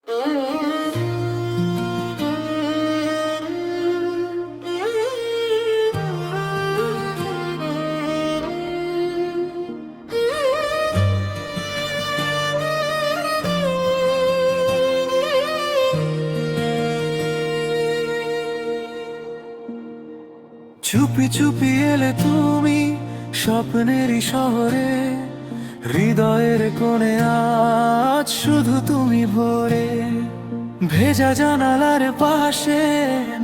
চুপি চুপি এলে তুমি স্বপ্নেরই শহরে, হৃদয়ের কোণে আজ শুধু তুমি ভরে। ভেজা জানালার পাশে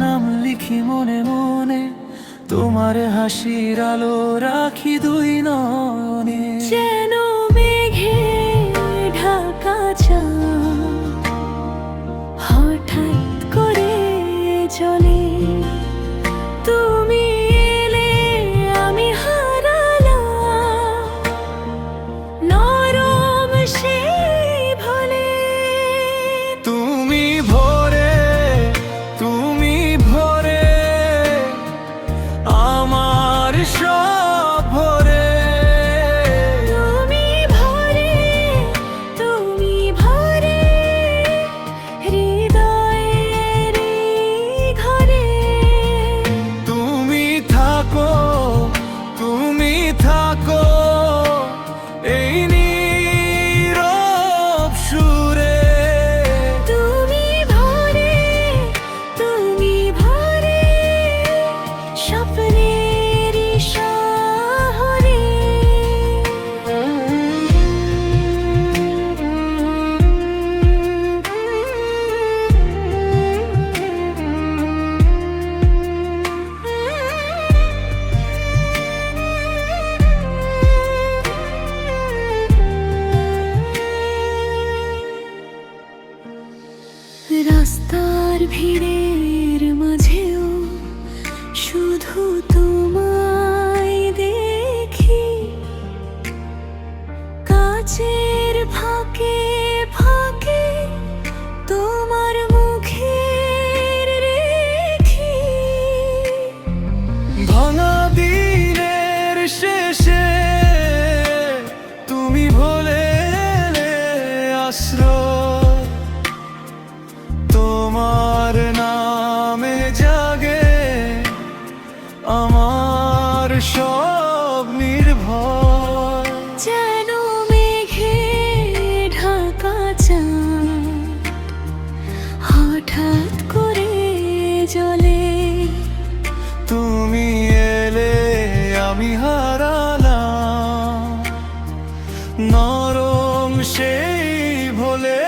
নাম লিখি মনে মনে, তোমার হাসির আলো রাখি দুই নয়নে। যেন মেঘে ঢাকা চাঁদ হঠাৎ করে চলে, তুমি এলে আমি হারালাম নরম সেই ভোলে। তুমি ভরে, তুমি ভরে আমার সব ভরে। তুমি ভরে, তুমি ভরে হৃদয়ের ঘরে। তুমি থাকো, তুমি থাকো এই নীরব সুরে। তুমি ভরে, তুমি ভরে স্বপ্নের শহরে। রাস্তার ভিড়ের মাঝেও শুধু তোমায় দেখি, কাচের ফাঁকে ফাঁকে তোমার মুখের রেখি। ভাঙা দিনের শেষে তুমি ভোলে এলে আশ্রয়, তোমার নামে জাগে আমার সব নির্ভর। যেন মেঘে ঢাকা চাঁদ হঠাৎ করে জ্বলে, তুমি এলে আমি হারালাম নরম সেই ভোলে।